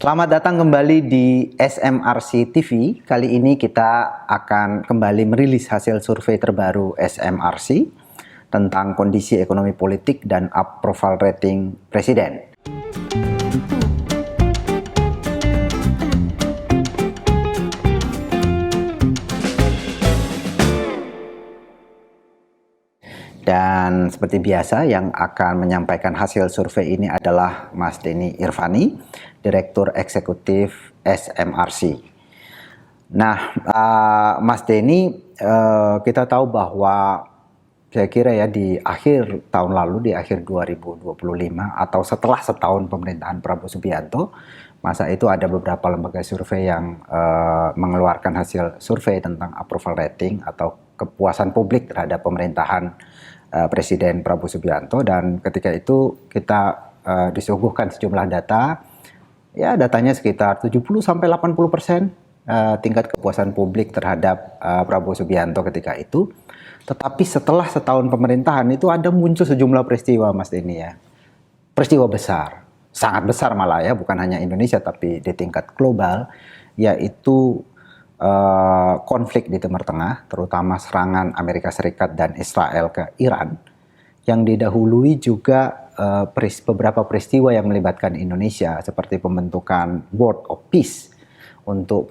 Selamat datang kembali di SMRC TV. Kali ini kita akan kembali merilis hasil survei terbaru SMRC tentang kondisi ekonomi politik dan approval rating presiden. Dan seperti biasa yang akan menyampaikan hasil survei ini adalah Mas Denny Irvani, Direktur Eksekutif SMRC. Nah, Mas Denny, kita tahu bahwa saya kira ya di akhir tahun lalu, di akhir 2025 atau setelah setahun pemerintahan Prabowo Subianto, masa itu ada beberapa lembaga survei yang mengeluarkan hasil survei tentang approval rating atau kepuasan publik terhadap pemerintahan Presiden Prabowo Subianto, dan ketika itu kita disuguhkan sejumlah data, ya datanya sekitar 70-80% tingkat kepuasan publik terhadap Prabowo Subianto ketika itu. Tetapi setelah setahun pemerintahan itu ada muncul sejumlah peristiwa, Mas Denny ya. Peristiwa besar, sangat besar malah ya, bukan hanya Indonesia tapi di tingkat global, yaitu konflik di Timur Tengah, terutama serangan Amerika Serikat dan Israel ke Iran, yang didahului juga beberapa peristiwa yang melibatkan Indonesia, seperti pembentukan World of Peace untuk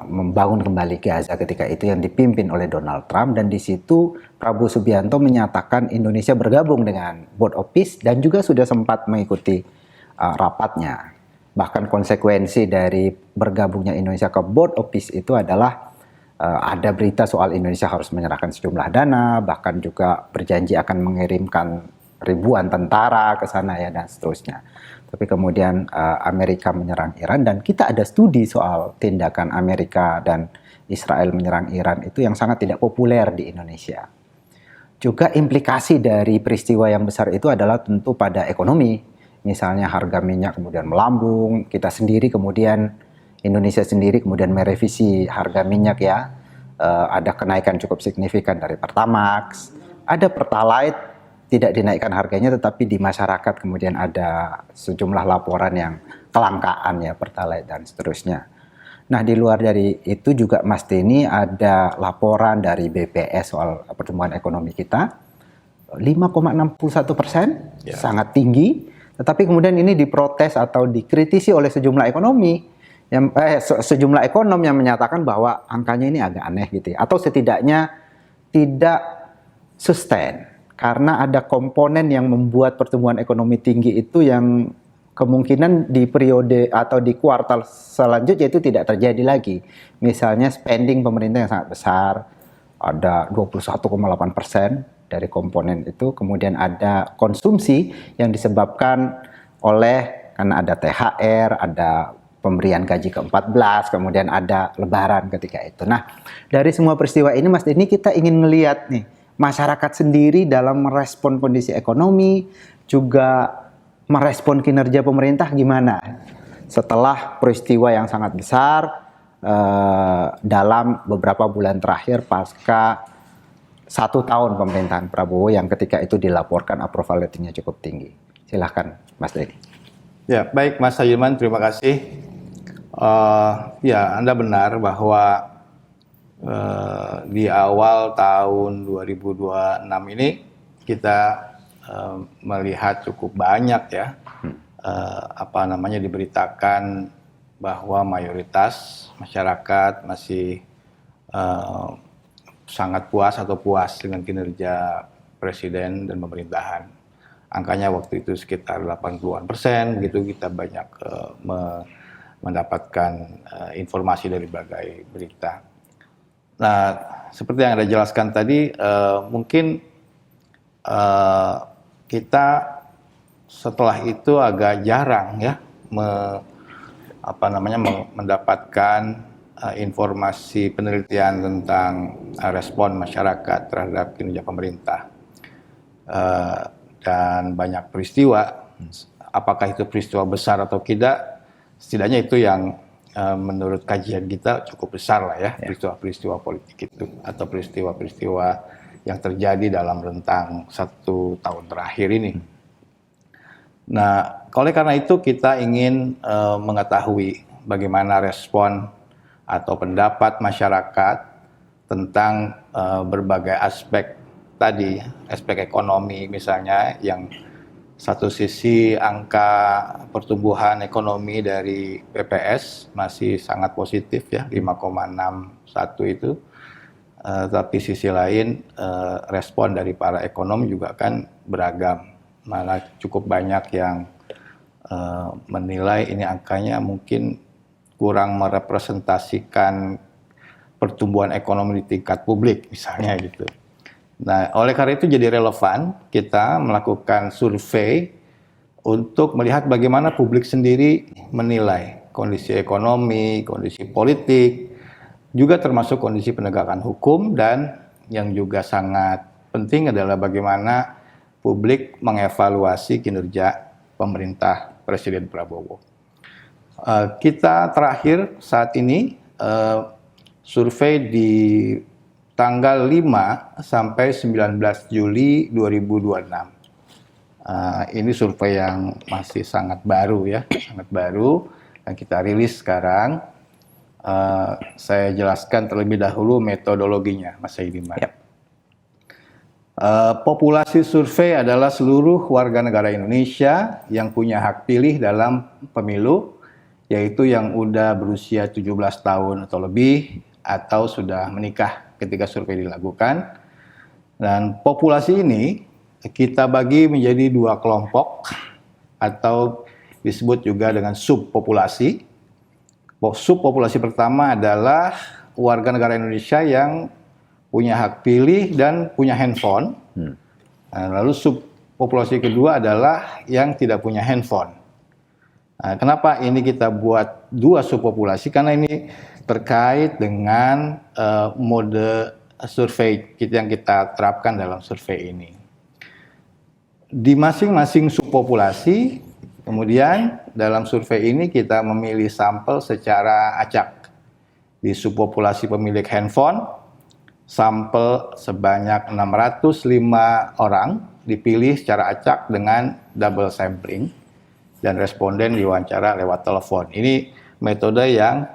membangun kembali Gaza ketika itu yang dipimpin oleh Donald Trump, dan di situ Prabowo Subianto menyatakan Indonesia bergabung dengan World of Peace dan juga sudah sempat mengikuti rapatnya. Bahkan konsekuensi dari bergabungnya Indonesia ke Board of Peace itu adalah ada berita soal Indonesia harus menyerahkan sejumlah dana, bahkan juga berjanji akan mengirimkan ribuan tentara ke sana ya, dan seterusnya. Tapi kemudian Amerika menyerang Iran, dan kita ada studi soal tindakan Amerika dan Israel menyerang Iran itu yang sangat tidak populer di Indonesia. Juga implikasi dari peristiwa yang besar itu adalah tentu pada ekonomi. Misalnya harga minyak kemudian melambung, kita sendiri kemudian Indonesia sendiri kemudian merevisi harga minyak ya, ada kenaikan cukup signifikan dari Pertamax, ada Pertalite tidak dinaikkan harganya, tetapi di masyarakat kemudian ada sejumlah laporan yang kelangkaan ya Pertalite dan seterusnya. Nah, di luar dari itu juga Mas Denny, ada laporan dari BPS soal pertumbuhan ekonomi kita 5,61%, ya, sangat tinggi. Tetapi kemudian ini diprotes atau dikritisi oleh sejumlah sejumlah ekonom yang menyatakan bahwa angkanya ini agak aneh gitu ya, atau setidaknya tidak sustain karena ada komponen yang membuat pertumbuhan ekonomi tinggi itu yang kemungkinan di periode atau di kuartal selanjutnya itu tidak terjadi lagi. Misalnya spending pemerintah yang sangat besar, ada 21,8% dari komponen itu, kemudian ada konsumsi yang disebabkan oleh karena ada THR, ada pemberian gaji ke-14, kemudian ada lebaran ketika itu. Nah, dari semua peristiwa ini Mas Denny, kita ingin melihat nih masyarakat sendiri dalam merespon kondisi ekonomi, juga merespon kinerja pemerintah gimana setelah peristiwa yang sangat besar dalam beberapa bulan terakhir pasca 1 tahun pemerintahan Prabowo yang ketika itu dilaporkan approval ratingnya cukup tinggi. Silahkan Mas Denny. Ya, baik Mas Sayilman, terima kasih. Ya, Anda benar bahwa di awal tahun 2026 ini kita melihat cukup banyak ya, diberitakan bahwa mayoritas masyarakat masih sangat puas atau puas dengan kinerja presiden dan pemerintahan. Angkanya waktu itu sekitar 80-an%, begitu kita banyak mendapatkan informasi dari berbagai berita. Nah, seperti yang Anda jelaskan tadi, mungkin kita setelah itu agak jarang ya mendapatkan informasi penelitian tentang respon masyarakat terhadap kinerja pemerintah, dan banyak peristiwa, apakah itu peristiwa besar atau tidak, setidaknya itu yang menurut kajian kita cukup besar lah ya, peristiwa-peristiwa politik itu atau peristiwa-peristiwa yang terjadi dalam rentang 1 tahun terakhir ini. Nah, oleh karena itu kita ingin mengetahui bagaimana respon atau pendapat masyarakat tentang berbagai aspek tadi, aspek ekonomi misalnya, yang satu sisi angka pertumbuhan ekonomi dari BPS masih sangat positif ya, 5,61 itu. Tapi sisi lain respon dari para ekonom juga kan beragam. Malah cukup banyak yang menilai ini angkanya mungkin kurang merepresentasikan pertumbuhan ekonomi di tingkat publik misalnya gitu. Nah, oleh karena itu jadi relevan kita melakukan survei untuk melihat bagaimana publik sendiri menilai kondisi ekonomi, kondisi politik, juga termasuk kondisi penegakan hukum, dan yang juga sangat penting adalah bagaimana publik mengevaluasi kinerja pemerintah Presiden Prabowo. Kita terakhir saat ini survei di tanggal 5 sampai 19 Juli 2026. Ini survei yang masih sangat baru ya, sangat baru, yang kita rilis sekarang. Saya jelaskan terlebih dahulu metodologinya, Mas Saidiman. Yep. Populasi survei adalah seluruh warga negara Indonesia yang punya hak pilih dalam pemilu, yaitu yang udah berusia 17 tahun atau lebih, atau sudah menikah ketika survei dilakukan. Dan populasi ini kita bagi menjadi dua kelompok atau disebut juga dengan subpopulasi. Subpopulasi pertama adalah warga negara Indonesia yang punya hak pilih dan punya handphone. Lalu subpopulasi kedua adalah yang tidak punya handphone. Kenapa ini kita buat dua subpopulasi? Karena ini terkait dengan mode survei yang kita terapkan dalam survei ini. Di masing-masing subpopulasi, kemudian dalam survei ini kita memilih sampel secara acak. Di subpopulasi pemilik handphone, sampel sebanyak 605 orang dipilih secara acak dengan double sampling, dan responden diwawancara lewat telepon. Ini metode yang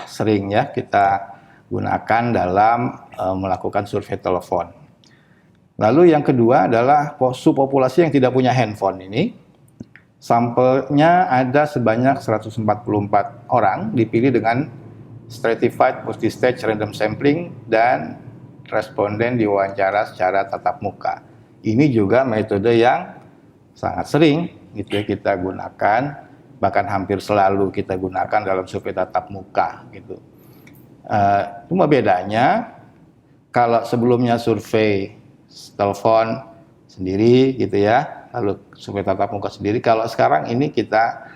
sering ya kita gunakan dalam melakukan survei telepon. Lalu yang kedua adalah subpopulasi yang tidak punya handphone ini. Sampelnya ada sebanyak 144 orang dipilih dengan stratified multi-stage random sampling, dan responden diwawancara secara tatap muka. Ini juga metode yang sangat sering gitu ya kita gunakan, bahkan hampir selalu kita gunakan dalam survei tatap muka gitu. Cuma bedanya kalau sebelumnya survei telepon sendiri gitu ya, lalu survei tatap muka sendiri. Kalau sekarang ini kita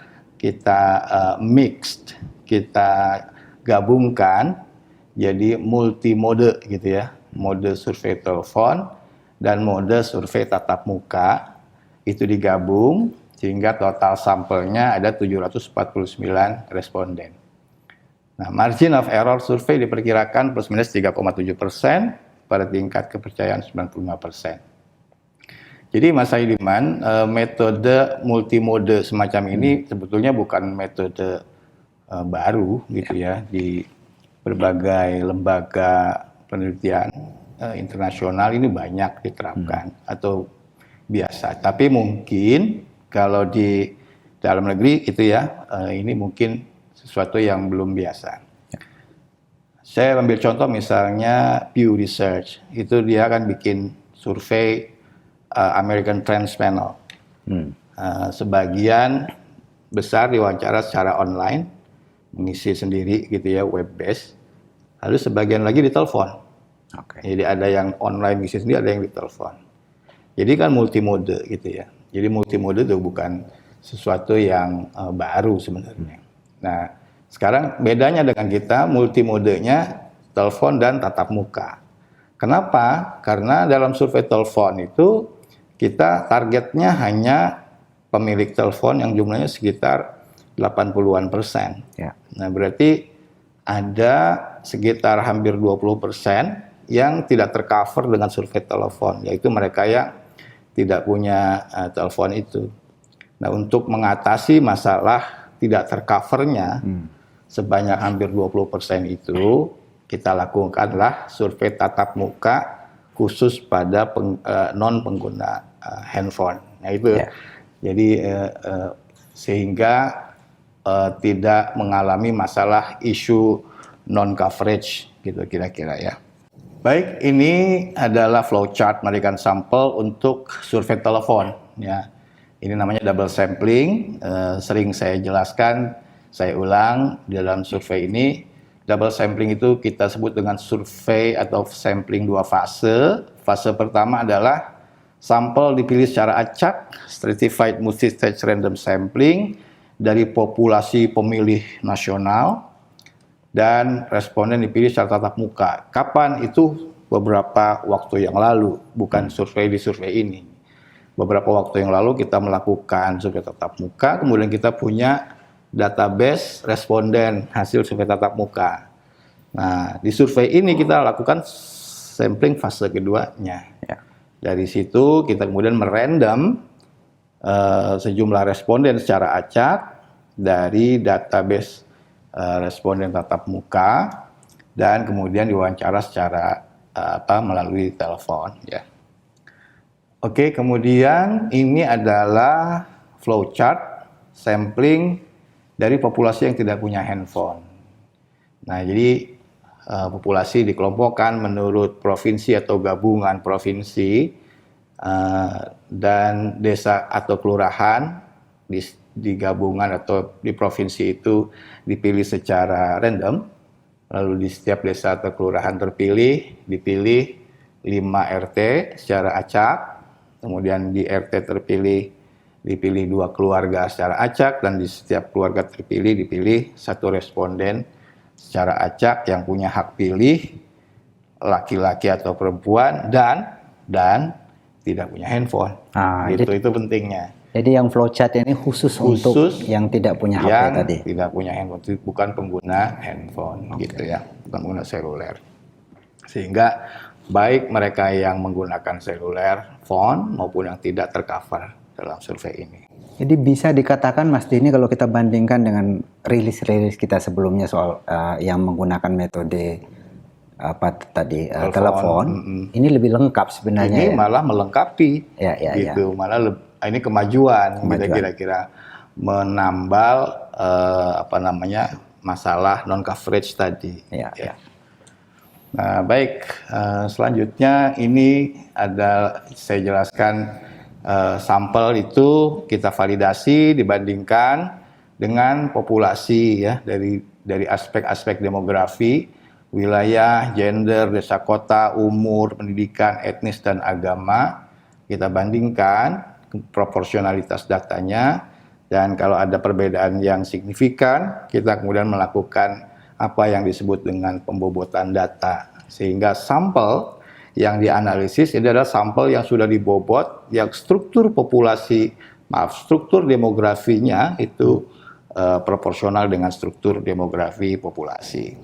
mixed, kita gabungkan jadi multimode gitu ya, mode survei telepon dan mode survei tatap muka itu digabung sehingga total sampelnya ada 749 responden. Nah, margin of error survei diperkirakan plus minus 3,7% pada tingkat kepercayaan 95%. Jadi Mas Saidiman, metode multimode semacam ini sebetulnya bukan metode baru gitu ya, di berbagai lembaga penelitian internasional ini banyak diterapkan atau biasa. Tapi mungkin kalau di dalam negeri itu ya, ini mungkin sesuatu yang belum biasa. Saya ambil contoh misalnya Pew Research, itu dia akan bikin survei American Trends Panel. Sebagian besar diwawancara secara online, mengisi sendiri gitu ya, web based. Lalu sebagian lagi ditelepon. Jadi ada yang online mengisi sendiri, ada yang ditelepon. Jadi kan multimode gitu ya. Jadi multimode itu bukan sesuatu yang baru sebenarnya. Nah, sekarang bedanya dengan kita, multimodenya telepon dan tatap muka. Kenapa? Karena dalam survei telepon itu kita targetnya hanya pemilik telepon yang jumlahnya sekitar 80-an%. Ya. Nah, berarti ada sekitar hampir 20% yang tidak tercover dengan survei telepon, yaitu mereka yang tidak punya telepon itu. Nah, untuk mengatasi masalah tidak tercovernya sebanyak hampir 20% itu, kita lakukanlah survei tatap muka khusus pada non pengguna handphone. Nah itu, jadi sehingga tidak mengalami masalah isu non coverage gitu kira-kira ya. Baik, ini adalah flowchart memberikan sampel untuk survei telepon ya. Ini namanya double sampling, sering saya jelaskan, saya ulang dalam survei ini. Double sampling itu kita sebut dengan survei atau sampling 2 fase. Fase pertama adalah sampel dipilih secara acak, stratified multi-stage random sampling dari populasi pemilih nasional, dan responden dipilih secara tatap muka. Kapan itu? Beberapa waktu yang lalu, bukan survei di survei ini. Beberapa waktu yang lalu kita melakukan survei tatap muka, kemudian kita punya database responden hasil survei tatap muka. Nah, di survei ini kita lakukan sampling fase keduanya. Dari situ kita kemudian merandom sejumlah responden secara acak dari database responden tatap muka, dan kemudian diwawancara secara melalui telepon ya. Oke, kemudian ini adalah flowchart sampling dari populasi yang tidak punya handphone. Nah, jadi populasi dikelompokkan menurut provinsi atau gabungan provinsi, dan desa atau kelurahan di gabungan atau di provinsi itu dipilih secara random. Lalu di setiap desa atau kelurahan dipilih 5 RT secara acak. Kemudian di RT dipilih 2 keluarga secara acak, dan di setiap keluarga dipilih 1 responden secara acak yang punya hak pilih, laki-laki atau perempuan, dan tidak punya handphone. Itu pentingnya. Jadi yang flowchart ini khusus untuk yang tidak punya HP yang tadi. Tidak punya handphone, bukan pengguna handphone gitu ya, bukan pengguna seluler. Sehingga baik mereka yang menggunakan seluler phone maupun yang tidak tercover dalam survei ini. Jadi bisa dikatakan Mas Dini, kalau kita bandingkan dengan rilis-rilis kita sebelumnya soal yang menggunakan metode telepon, ini lebih lengkap sebenarnya. Ini malah melengkapi, gitu. Malah ini kemajuan. Kita kira-kira menambal masalah non coverage tadi. Nah, baik, selanjutnya ini saya jelaskan sampel itu kita validasi dibandingkan dengan populasi ya, dari aspek-aspek demografi, wilayah, gender, desa kota, umur, pendidikan, etnis dan agama. Kita bandingkan proporsionalitas datanya, dan kalau ada perbedaan yang signifikan, kita kemudian melakukan apa yang disebut dengan pembobotan data, sehingga sampel yang dianalisis ini adalah sampel yang sudah dibobot, yang struktur demografinya itu proporsional dengan struktur demografi populasi.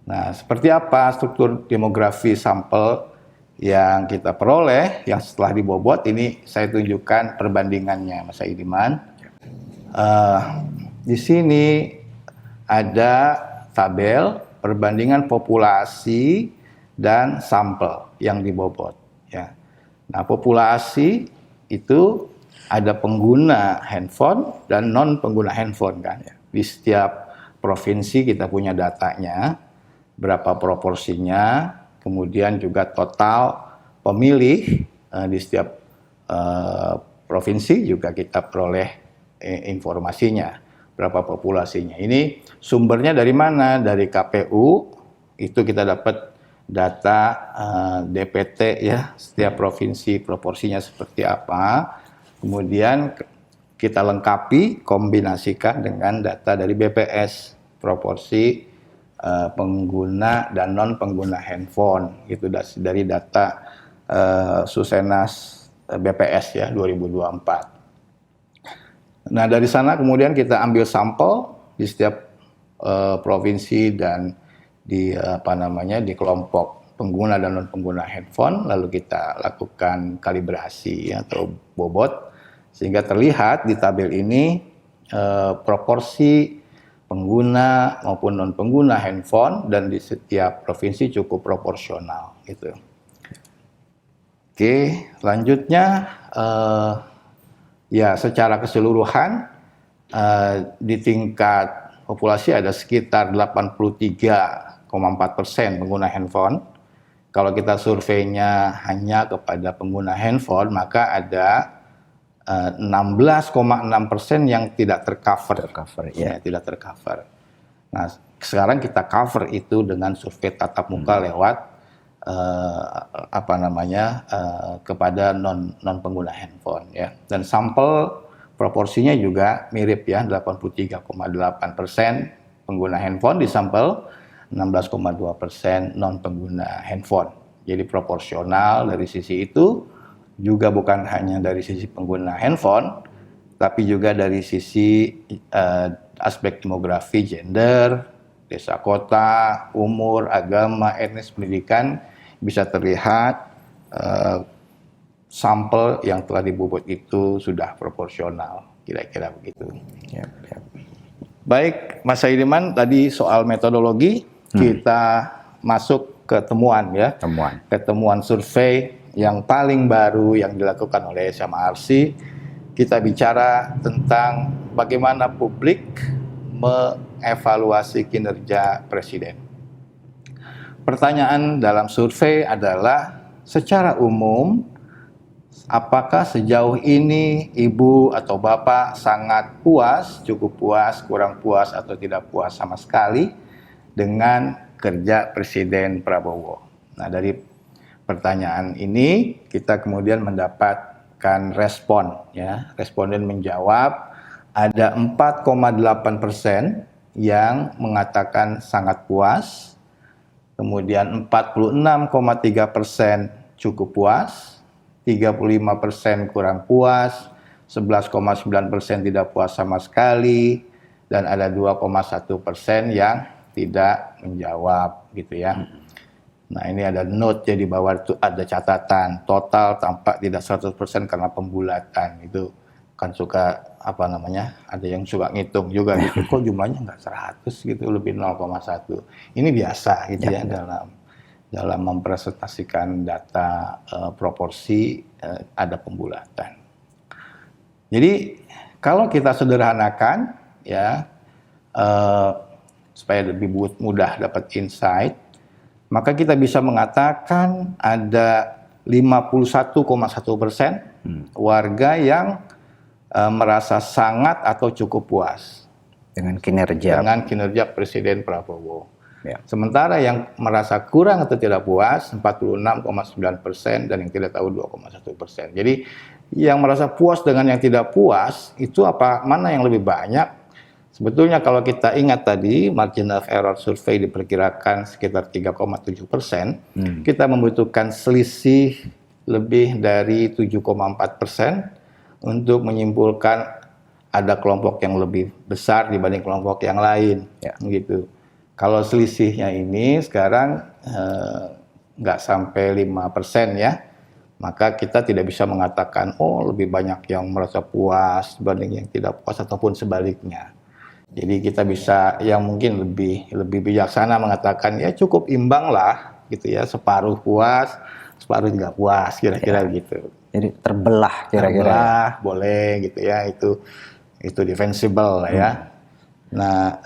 Nah, seperti apa struktur demografi sampel yang kita peroleh yang setelah dibobot? Ini saya tunjukkan perbandingannya, Mas Aidiman. Di sini ada tabel perbandingan populasi dan sampel yang dibobot ya. Nah, populasi itu ada pengguna handphone dan non pengguna handphone kan ya. Di setiap provinsi kita punya datanya, berapa proporsinya, kemudian juga total pemilih di setiap provinsi juga kita peroleh informasinya, berapa populasinya. Ini sumbernya dari mana? Dari KPU, itu kita dapat data DPT ya, setiap provinsi proporsinya seperti apa. Kemudian kita lengkapi, kombinasikan dengan data dari BPS, proporsi pengguna dan non pengguna handphone. Itu dari data Susenas BPS ya 2024. Nah, dari sana kemudian kita ambil sampel di setiap provinsi dan di kelompok pengguna dan non pengguna handphone, lalu kita lakukan kalibrasi atau bobot Sehingga terlihat di tabel ini proporsi pengguna maupun non pengguna handphone dan di setiap provinsi cukup proporsional gitu. Oke, selanjutnya ya secara keseluruhan di tingkat populasi ada sekitar 83,4% pengguna handphone. Kalau kita surveinya hanya kepada pengguna handphone, maka ada 16,6% yang tidak tercover. Ya. Tidak tercover. Nah, sekarang kita cover itu dengan survei tatap muka lewat kepada non pengguna handphone ya. Dan sampel proporsinya juga mirip ya, 83,8% pengguna handphone di sampel, 16,2% non pengguna handphone. Jadi proporsional dari sisi itu, juga bukan hanya dari sisi pengguna handphone, tapi juga dari sisi aspek demografi, gender, desa kota, umur, agama, etnis, pendidikan, bisa terlihat sampel yang telah dibobot itu sudah proporsional, kira-kira begitu. Ya. Baik, Mas Saidiman, tadi soal metodologi, kita masuk ke temuan ya. Temuan survei yang paling baru yang dilakukan oleh SMRC. Kita bicara tentang bagaimana publik mengevaluasi kinerja presiden. Pertanyaan dalam survei adalah, secara umum, apakah sejauh ini ibu atau bapak sangat puas, cukup puas, kurang puas, atau tidak puas sama sekali dengan kerja Presiden Prabowo? Nah, dari pertanyaan ini kita kemudian mendapatkan respon. Ya, responden menjawab ada 4,8% yang mengatakan sangat puas, kemudian 46,3% cukup puas, 35% kurang puas, 11,9% tidak puas sama sekali, dan ada 2,1% yang tidak menjawab gitu ya. Nah, ini ada note ya di bawah itu, ada catatan total tampak tidak 100% karena pembulatan. Itu kan suka ada yang suka ngitung juga gitu, kok jumlahnya nggak 100 gitu, lebih 0,1. Ini biasa gitu ya dalam mempresentasikan data proporsi ada pembulatan. Jadi kalau kita sederhanakan ya, supaya lebih mudah dapat insight, maka kita bisa mengatakan ada 51,1% warga yang merasa sangat atau cukup puas dengan kinerja Presiden Prabowo. Ya. Sementara yang merasa kurang atau tidak puas 46,9% dan yang tidak tahu 2,1%. Jadi yang merasa puas dengan yang tidak puas itu mana yang lebih banyak? Sebetulnya kalau kita ingat tadi margin of error survei diperkirakan sekitar 3,7%, kita membutuhkan selisih lebih dari 7,4% untuk menyimpulkan ada kelompok yang lebih besar dibanding kelompok yang lain, gitu. Kalau selisihnya ini sekarang nggak sampai 5% ya, maka kita tidak bisa mengatakan lebih banyak yang merasa puas dibanding yang tidak puas ataupun sebaliknya. Jadi kita bisa yang mungkin lebih bijaksana mengatakan ya cukup imbang lah gitu ya, separuh puas, separuh tidak puas, kira-kira gitu. Jadi terbelah kira-kira. Boleh gitu ya, itu defensible lah ya. Nah,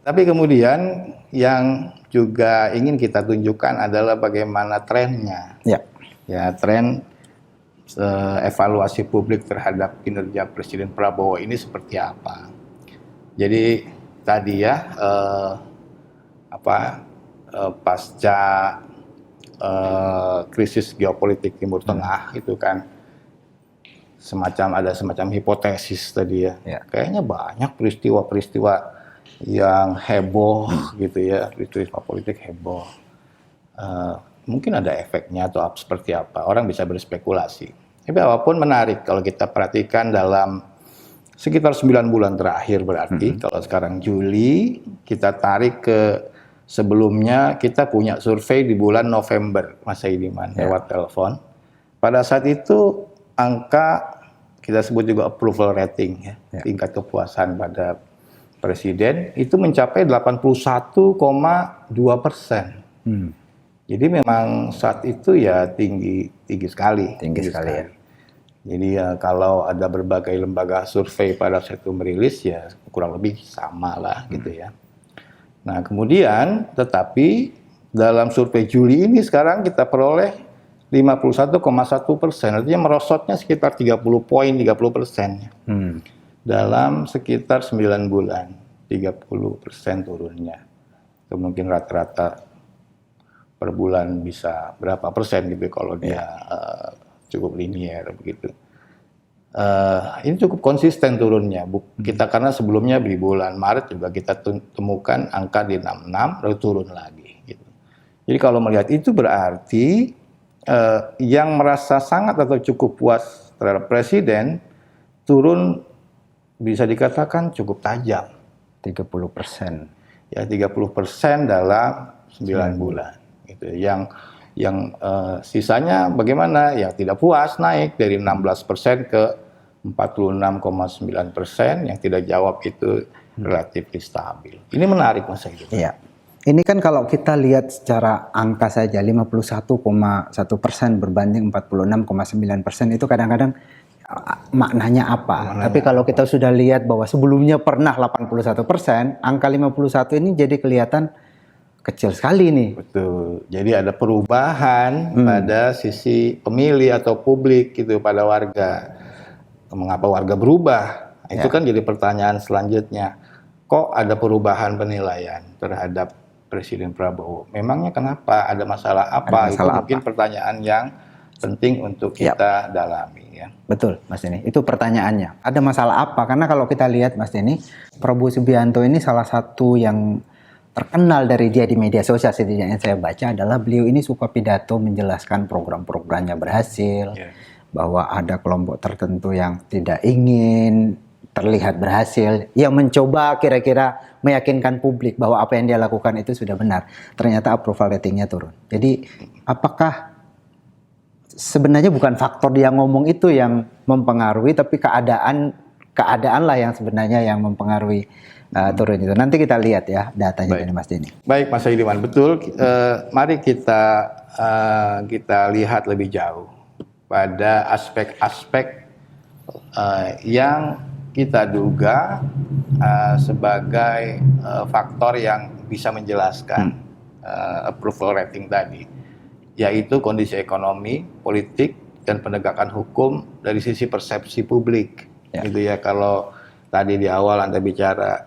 tapi kemudian yang juga ingin kita tunjukkan adalah bagaimana trennya. Ya, tren evaluasi publik terhadap kinerja Presiden Prabowo ini seperti apa. Jadi tadi ya pasca krisis geopolitik Timur Tengah itu kan ada semacam hipotesis tadi ya. Kayaknya banyak peristiwa-peristiwa yang heboh gitu ya, peristiwa politik heboh. Mungkin ada efeknya atau seperti apa, orang bisa berspekulasi. Tapi apapun menarik kalau kita perhatikan dalam sekitar 9 bulan terakhir berarti, kalau sekarang Juli, kita tarik ke sebelumnya, kita punya survei di bulan November, Mas Saidiman, lewat telepon. Pada saat itu angka kita sebut juga approval rating ya, tingkat kepuasan pada presiden itu mencapai 81,2%. Jadi memang saat itu ya tinggi sekali. Tinggi sekali ya. Jadi ya kalau ada berbagai lembaga survei pada saat itu merilis ya kurang lebih sama lah gitu ya. Nah kemudian tetapi dalam survei Juli ini sekarang kita peroleh 51,1%, artinya merosotnya sekitar 30 poin, 30%. Dalam sekitar 9 bulan, 30% turunnya. Itu mungkin rata-rata per bulan bisa berapa persen gitu kalau dia cukup linier begitu. Ini cukup konsisten turunnya. Kita karena sebelumnya di bulan Maret juga kita temukan angka di 66 lalu turun lagi. Gitu. Jadi kalau melihat itu berarti yang merasa sangat atau cukup puas terhadap presiden turun bisa dikatakan cukup tajam. 30%. Ya 30% dalam 9 bulan. Gitu. Yang sisanya bagaimana? Yang tidak puas naik dari 16% ke 46,9%, yang tidak jawab itu relatif stabil. Ini menarik Mas Edi. Iya. Ini kan kalau kita lihat secara angka saja 51,1% berbanding 46,9% itu kadang-kadang maknanya apa? Tapi kalau kita sudah lihat bahwa sebelumnya pernah 81%, angka 51 ini jadi kelihatan kecil sekali nih. Betul. Jadi ada perubahan pada sisi pemilih atau publik gitu pada warga. Mengapa warga berubah? Itu kan jadi pertanyaan selanjutnya. Kok ada perubahan penilaian terhadap Presiden Prabowo? Memangnya kenapa? Ada masalah apa? Itu mungkin pertanyaan yang penting untuk kita dalami ya. Betul, Mas Denny. Itu pertanyaannya. Ada masalah apa? Karena kalau kita lihat Mas Denny, Prabowo Subianto ini salah satu yang terkenal dari dia di media sosial, setidaknya saya baca, adalah beliau ini suka pidato menjelaskan program-programnya berhasil, bahwa ada kelompok tertentu yang tidak ingin terlihat berhasil, yang mencoba kira-kira meyakinkan publik bahwa apa yang dia lakukan itu sudah benar. Ternyata approval ratingnya turun. Jadi apakah sebenarnya bukan faktor dia ngomong itu yang mempengaruhi, tapi keadaan lah yang sebenarnya yang mempengaruhi turun itu. Nanti kita lihat ya datanya dari Mas Denny. Baik Mas Aidiman, betul. Mari kita lihat lebih jauh pada aspek-aspek yang kita duga sebagai faktor yang bisa menjelaskan approval rating tadi, yaitu kondisi ekonomi, politik, dan penegakan hukum dari sisi persepsi publik. Gitu ya, kalau tadi di awal Anda bicara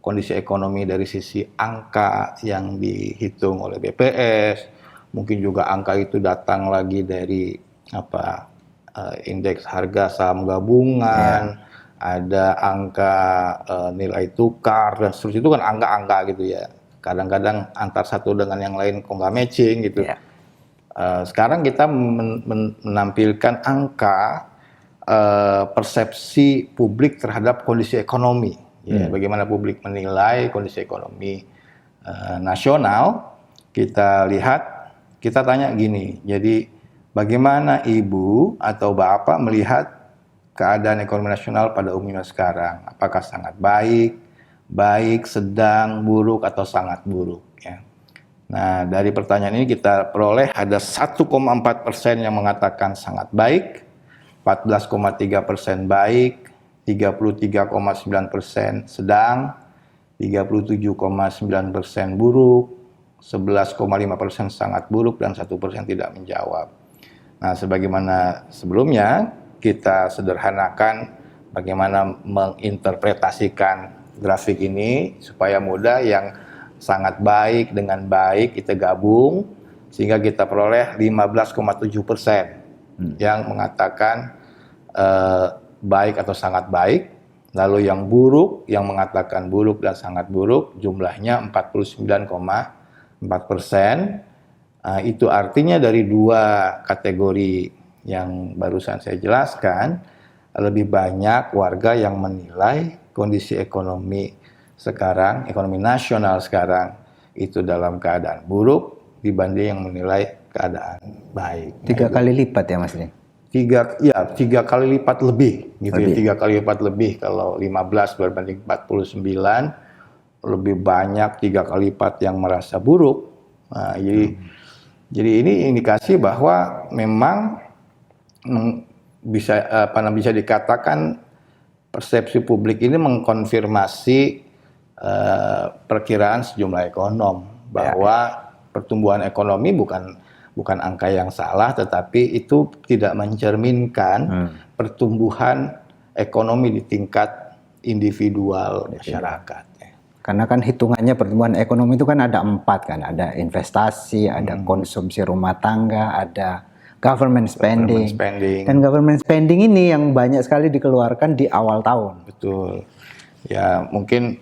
kondisi ekonomi dari sisi angka yang dihitung oleh BPS, mungkin juga angka itu datang lagi dari indeks harga saham gabungan, ada angka nilai tukar dan seterusnya, itu kan angka-angka gitu ya. Kadang-kadang antar satu dengan yang lain kok nggak matching gitu. Sekarang kita menampilkan angka persepsi publik terhadap kondisi ekonomi. Ya, bagaimana publik menilai kondisi ekonomi nasional. Kita lihat, kita tanya gini, jadi bagaimana ibu atau bapak melihat keadaan ekonomi nasional pada umumnya sekarang? Apakah sangat baik, sedang, buruk, atau sangat buruk? Ya. Nah, dari pertanyaan ini kita peroleh ada 1,4% yang mengatakan sangat baik, 14,3% baik, 33,9% sedang, 37,9% buruk, 11,5% sangat buruk, dan 1% tidak menjawab. Nah, sebagaimana sebelumnya, kita sederhanakan bagaimana menginterpretasikan grafik ini supaya mudah. Yang sangat baik dengan baik kita gabung sehingga kita peroleh 15,7% yang mengatakan baik atau sangat baik. Lalu yang buruk, yang mengatakan buruk dan sangat buruk, jumlahnya 49,4%. Itu artinya dari dua kategori yang barusan saya jelaskan, lebih banyak warga yang menilai kondisi ekonomi sekarang, ekonomi nasional sekarang itu dalam keadaan buruk dibanding yang menilai keadaan baik. 3 kali lipat ya Mas Denny? tiga kali lipat lebih gitu ya, Lebih. 3 kali lipat lebih. Kalau 15 berbanding 49, lebih banyak 3 kali lipat yang merasa buruk. Nah, jadi ini indikasi bahwa memang bisa dikatakan persepsi publik ini mengkonfirmasi perkiraan sejumlah ekonom bahwa pertumbuhan ekonomi bukan angka yang salah, tetapi itu tidak mencerminkan pertumbuhan ekonomi di tingkat individual masyarakat. Karena kan hitungannya pertumbuhan ekonomi itu kan ada 4 kan, ada investasi, ada konsumsi rumah tangga, ada government spending. Dan government spending ini yang banyak sekali dikeluarkan di awal tahun. Betul. Ya mungkin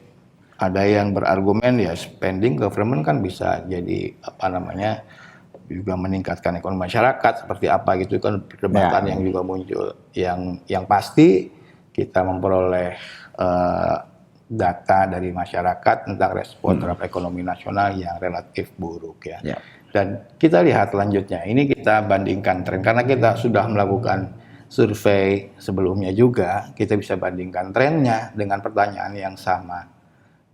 ada yang berargumen ya spending government kan bisa jadi juga meningkatkan ekonomi masyarakat seperti apa gitu kan, perdebatan yang juga muncul. Yang pasti kita memperoleh data dari masyarakat tentang respon terhadap ekonomi nasional yang relatif buruk ya. Dan kita lihat selanjutnya, ini kita bandingkan tren karena kita sudah melakukan survei sebelumnya juga, kita bisa bandingkan trennya dengan pertanyaan yang sama.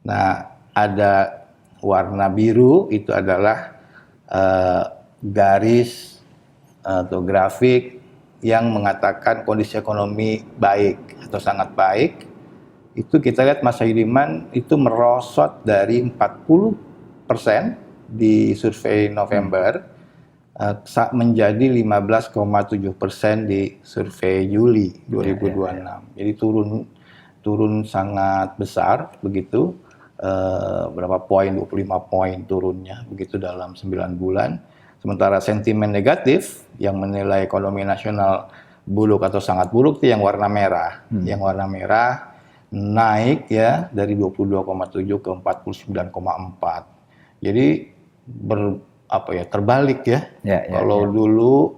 Nah, ada warna biru itu adalah garis atau grafik yang mengatakan kondisi ekonomi baik atau sangat baik. Itu kita lihat Mas Haidiman itu merosot dari 40% di survei November menjadi 15,7% di survei Juli 2026. Jadi turun sangat besar begitu, berapa poin, 25 poin turunnya begitu dalam 9 bulan. Sementara sentimen negatif yang menilai ekonomi nasional buruk atau sangat buruk itu yang warna merah. Yang warna merah naik ya dari 22,7 ke 49,4. Jadi terbalik ya. Kalau dulu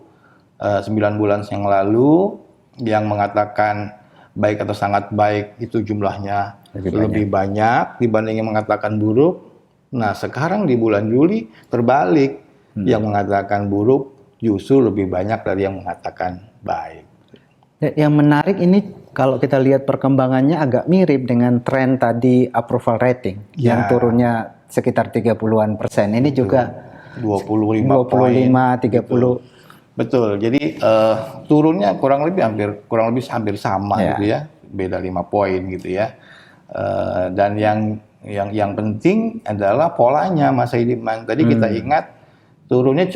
9 bulan yang lalu yang mengatakan baik atau sangat baik itu jumlahnya lebih banyak dibanding yang mengatakan buruk. Nah, sekarang di bulan Juli terbalik. Yang mengatakan buruk justru lebih banyak dari yang mengatakan baik. Yang menarik ini kalau kita lihat perkembangannya agak mirip dengan tren tadi approval rating yang turunnya sekitar 30-an%. Ini juga 25 30. Betul. Jadi turunnya kurang lebih hampir sama gitu ya. Beda 5 poin gitu ya. Dan yang penting adalah polanya Mas Haidiman. Tadi kita ingat turunnya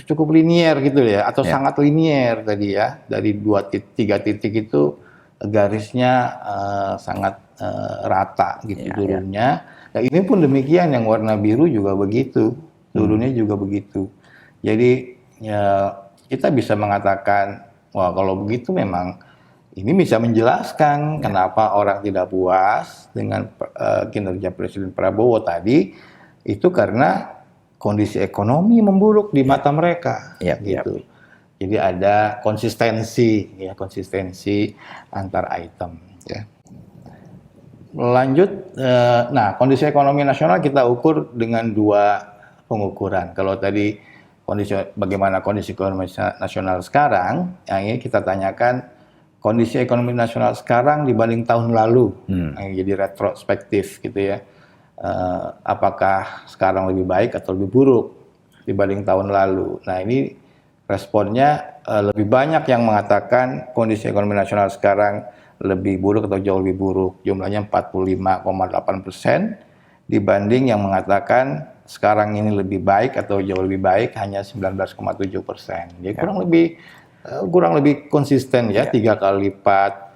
cukup linier gitu ya, atau sangat linier tadi ya. Dari 3 titik itu garisnya sangat rata gitu turunnya. Nah, ini pun demikian, yang warna biru juga begitu, turunnya juga begitu. Jadi ya kita bisa mengatakan, wah kalau begitu memang ini bisa menjelaskan kenapa orang tidak puas dengan kinerja Presiden Prabowo tadi, itu karena kondisi ekonomi memburuk di mata mereka, gitu. Jadi ada konsistensi antar item. Ya. Lanjut, nah kondisi ekonomi nasional kita ukur dengan 2 pengukuran. Kalau tadi bagaimana kondisi ekonomi nasional sekarang, yang ini kita tanyakan kondisi ekonomi nasional sekarang dibanding tahun lalu, jadi retrospektif gitu ya. Apakah sekarang lebih baik atau lebih buruk dibanding tahun lalu. Nah ini responnya lebih banyak yang mengatakan kondisi ekonomi nasional sekarang lebih buruk atau jauh lebih buruk. Jumlahnya 45,8% dibanding yang mengatakan sekarang ini lebih baik atau jauh lebih baik hanya 19,7%. Jadi kurang lebih konsisten ya, 3 kali lipat.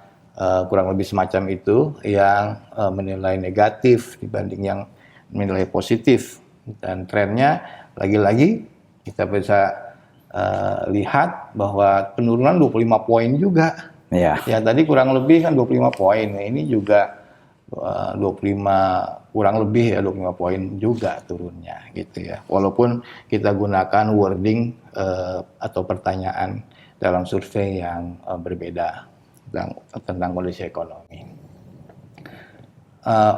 Kurang lebih semacam itu yang menilai negatif dibanding yang menilai positif. Dan trennya lagi-lagi kita bisa lihat bahwa penurunan 25 poin juga. Ya tadi kurang lebih kan 25 poin. Nah, ini juga 25 kurang lebih ya 25 poin juga turunnya gitu ya. Walaupun kita gunakan wording atau pertanyaan dalam survei yang berbeda tentang kondisi ekonomi.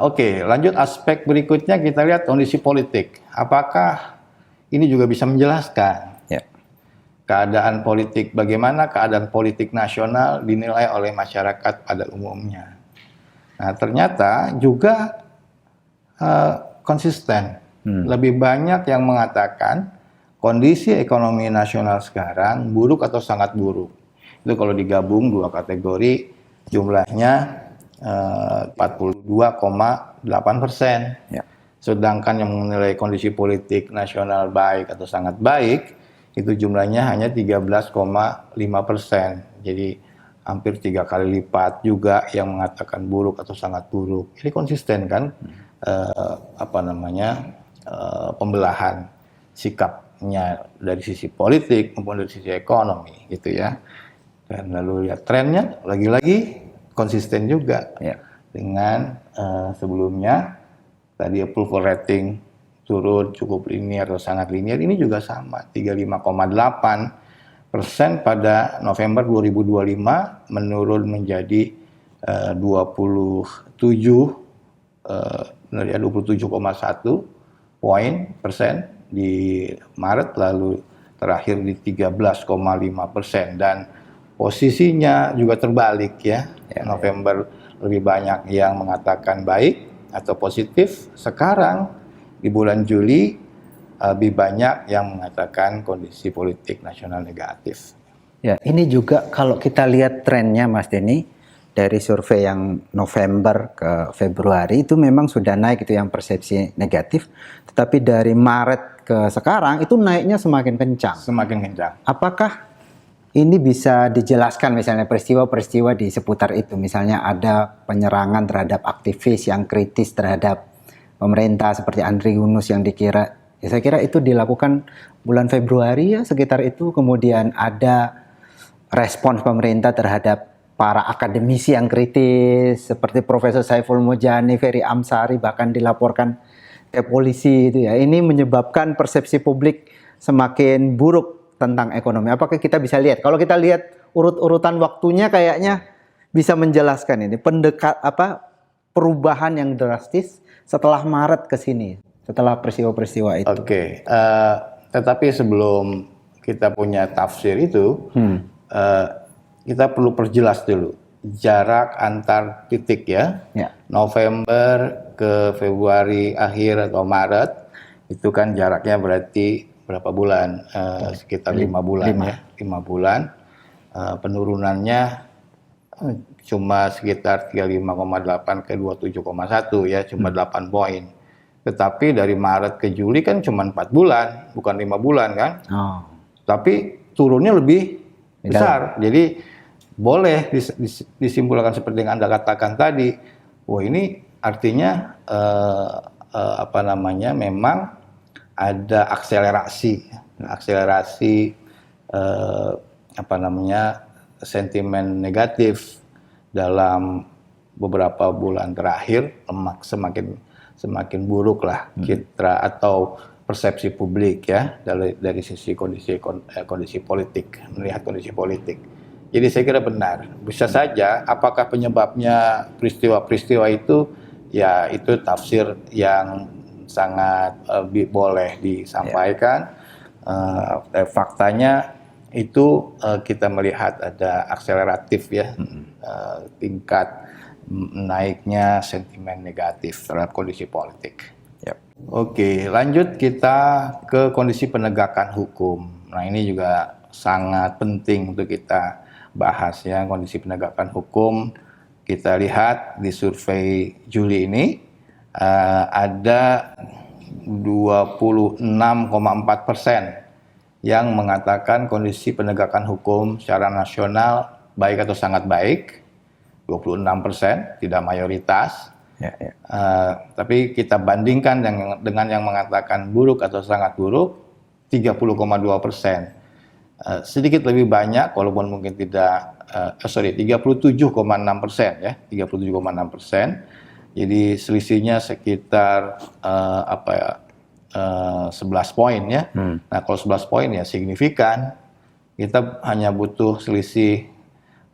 Oke, lanjut aspek berikutnya kita lihat kondisi politik. Apakah ini juga bisa menjelaskan? bagaimana keadaan politik nasional dinilai oleh masyarakat pada umumnya. Nah, ternyata juga konsisten. Lebih banyak yang mengatakan kondisi ekonomi nasional sekarang buruk atau sangat buruk. Itu kalau digabung dua kategori jumlahnya 42,8%. Ya. Sedangkan yang menilai kondisi politik nasional baik atau sangat baik itu jumlahnya hanya 13,5%. Jadi hampir 3 kali lipat juga yang mengatakan buruk atau sangat buruk. Ini konsisten kan pembelahan sikapnya dari sisi politik maupun dari sisi ekonomi gitu ya. Dan lalu lihat trennya lagi-lagi konsisten juga dengan sebelumnya tadi approval rating turun cukup linear atau sangat linear, ini juga sama 35,8% pada November 2025 menurun menjadi 27,1% di Maret, lalu terakhir di 13,5%, dan posisinya juga terbalik ya. November lebih banyak yang mengatakan baik atau positif, sekarang di bulan Juli lebih banyak yang mengatakan kondisi politik nasional negatif. Ya, ini juga kalau kita lihat trennya Mas Denny, dari survei yang November ke Februari itu memang sudah naik itu yang persepsi negatif, tetapi dari Maret ke sekarang itu naiknya semakin kencang. Semakin kencang. Apakah ini bisa dijelaskan misalnya peristiwa-peristiwa di seputar itu, misalnya ada penyerangan terhadap aktivis yang kritis terhadap pemerintah seperti Andri Yunus yang dikira, ya saya kira itu dilakukan bulan Februari ya sekitar itu, kemudian ada respons pemerintah terhadap para akademisi yang kritis seperti Profesor Saiful Mujani, Ferry Amsari bahkan dilaporkan ke polisi itu ya. Ini menyebabkan persepsi publik semakin buruk tentang ekonomi. Apakah kita bisa lihat? Kalau kita lihat urut-urutan waktunya kayaknya bisa menjelaskan ini perubahan yang drastis setelah Maret ke sini, setelah peristiwa-peristiwa itu. Oke, tetapi sebelum kita punya tafsir itu, kita perlu perjelas dulu jarak antar titik ya. November ke Februari akhir atau Maret itu kan jaraknya berarti berapa bulan? Sekitar 5 bulan ya. 5 bulan. Penurunannya cuma sekitar 35,8 ke 27,1 ya, cuma 8 poin. Tetapi dari Maret ke Juli kan cuma 4 bulan, bukan 5 bulan kan? Tapi turunnya lebih besar. Jadi boleh disimpulkan seperti yang Anda katakan tadi. Wah, ini artinya memang ada akselerasi sentimen negatif dalam beberapa bulan terakhir. Semakin buruk lah citra atau persepsi publik ya dari sisi kondisi politik, melihat kondisi politik. Jadi saya kira benar, bisa saja apakah penyebabnya peristiwa-peristiwa itu, ya itu tafsir yang sangat boleh disampaikan. Faktanya itu kita melihat ada akseleratif ya, tingkat naiknya sentimen negatif terhadap kondisi politik. Oke, lanjut kita ke kondisi penegakan hukum. Nah, ini juga sangat penting untuk kita bahas ya, kondisi penegakan hukum. Kita lihat di survei Juli ini ada 26,4% yang mengatakan kondisi penegakan hukum secara nasional baik atau sangat baik. 26%, tidak mayoritas. Tapi kita bandingkan dengan yang mengatakan buruk atau sangat buruk, 30,2%. Sedikit lebih banyak, walaupun mungkin tidak, 37,6% ya, 37,6%. Jadi selisihnya sekitar 11 poin ya. Nah, kalau 11 poin ya signifikan. Kita hanya butuh selisih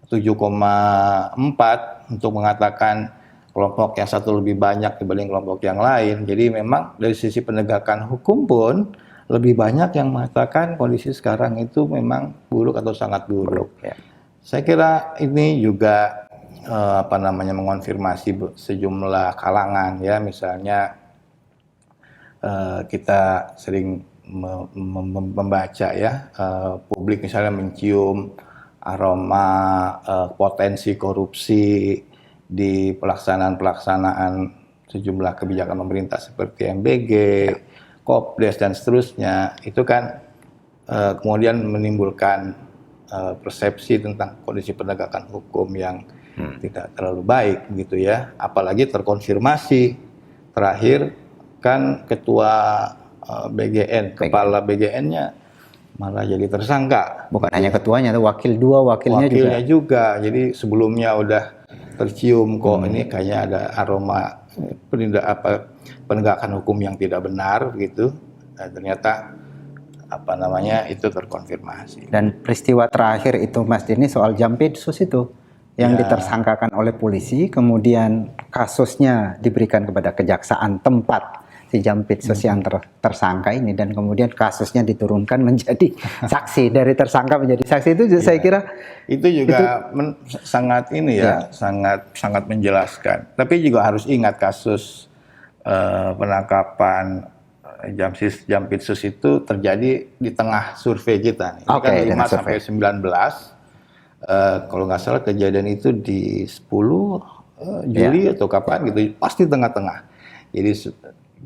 7,4 untuk mengatakan kelompok yang satu lebih banyak dibanding kelompok yang lain. Jadi memang dari sisi penegakan hukum pun lebih banyak yang mengatakan kondisi sekarang itu memang buruk atau sangat buruk. Ya. Saya kira ini juga mengonfirmasi sejumlah kalangan ya, misalnya kita sering membaca ya, publik misalnya mencium aroma potensi korupsi di pelaksanaan sejumlah kebijakan pemerintah seperti MBG, Kopdes dan seterusnya. Itu kan kemudian menimbulkan persepsi tentang kondisi penegakan hukum yang tidak terlalu baik gitu ya. Apalagi terkonfirmasi terakhir kan ketua BGN, kepala BGN-nya malah jadi tersangka. Bukan hanya ketuanya, dua wakilnya juga. Jadi sebelumnya udah tercium kok ini kayaknya ada aroma penegakan hukum yang tidak benar gitu. Dan ternyata itu terkonfirmasi. Dan peristiwa terakhir itu Mas Denny soal Jampitsus itu yang ditersangkakan oleh polisi, kemudian kasusnya diberikan kepada kejaksaan tempat si Jampitsus yang tersangka ini, dan kemudian kasusnya diturunkan menjadi saksi, dari tersangka menjadi saksi. Itu saya kira itu juga sangat sangat menjelaskan. Tapi juga harus ingat kasus penangkapan Jampitsus itu terjadi di tengah survei kita. Ini kan 5 sampai 19. Kalau nggak salah kejadian itu di 10 Juli atau kapan gitu, pasti tengah-tengah. Jadi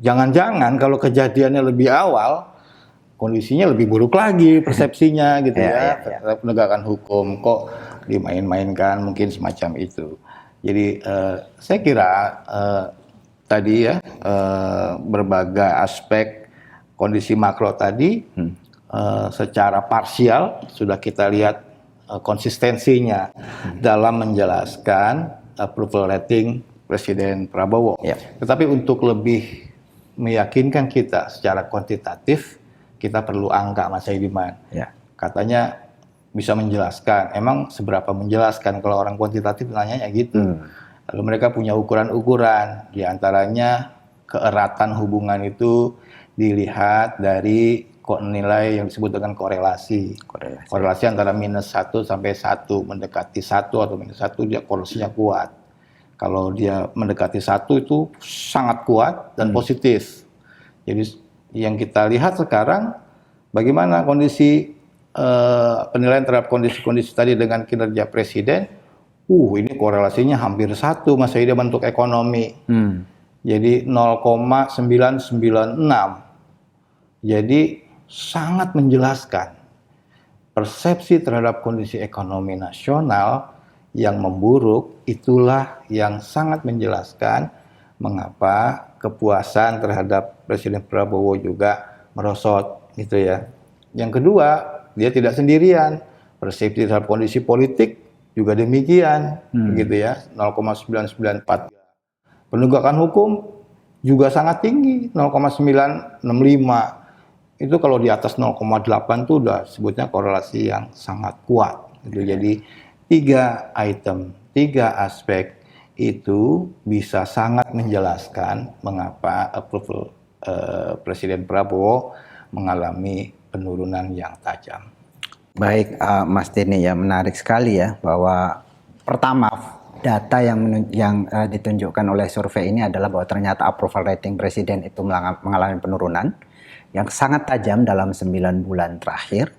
jangan-jangan kalau kejadiannya lebih awal, kondisinya lebih buruk lagi persepsinya gitu penegakan hukum kok dimain-mainkan, mungkin semacam itu. Jadi saya kira tadi ya berbagai aspek kondisi makro tadi secara parsial sudah kita lihat konsistensinya dalam menjelaskan approval rating Presiden Prabowo. Tetapi untuk lebih meyakinkan kita secara kuantitatif, kita perlu angka, Mas Saidiman. Katanya bisa menjelaskan. Emang seberapa menjelaskan kalau orang kuantitatif nanyanya gitu. Lalu mereka punya ukuran-ukuran, di antaranya keeratan hubungan itu dilihat dari nilai yang disebut dengan korelasi. Korelasi antara -1 sampai 1, mendekati 1 atau -1 dia korelasinya kuat. Kalau dia mendekati 1 itu sangat kuat dan positif. Jadi yang kita lihat sekarang bagaimana kondisi penilaian terhadap kondisi-kondisi tadi dengan kinerja presiden. Ini korelasinya hampir 1, Mas Ida, bentuk ekonomi. Jadi 0,996. Jadi sangat menjelaskan persepsi terhadap kondisi ekonomi nasional yang memburuk. Itulah yang sangat menjelaskan mengapa kepuasan terhadap Presiden Prabowo juga merosot gitu ya. Yang kedua, dia tidak sendirian. Persepsi terhadap kondisi politik juga demikian gitu ya, 0,994. Penegakan hukum juga sangat tinggi, 0,965. Itu kalau di atas 0,8 itu udah sebutnya korelasi yang sangat kuat gitu. Jadi 3 item, 3 aspek itu bisa sangat menjelaskan mengapa approval Presiden Prabowo mengalami penurunan yang tajam. Baik, Mas Denny, ya menarik sekali ya bahwa pertama data yang ditunjukkan oleh survei ini adalah bahwa ternyata approval rating presiden itu mengalami penurunan yang sangat tajam dalam 9 bulan terakhir,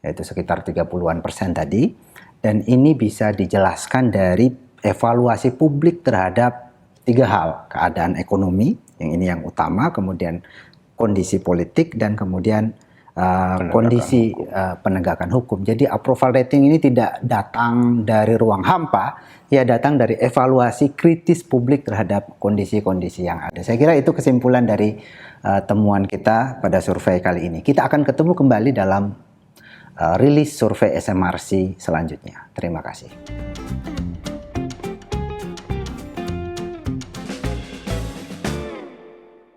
yaitu sekitar 30-an% tadi. Dan ini bisa dijelaskan dari evaluasi publik terhadap 3 hal, keadaan ekonomi, yang ini yang utama, kemudian kondisi politik, dan kemudian kondisi penegakan hukum. Jadi approval rating ini tidak datang dari ruang hampa, ya datang dari evaluasi kritis publik terhadap kondisi-kondisi yang ada. Saya kira itu kesimpulan dari temuan kita pada survei kali ini. Kita akan ketemu kembali dalam rilis survei SMRC selanjutnya. Terima kasih.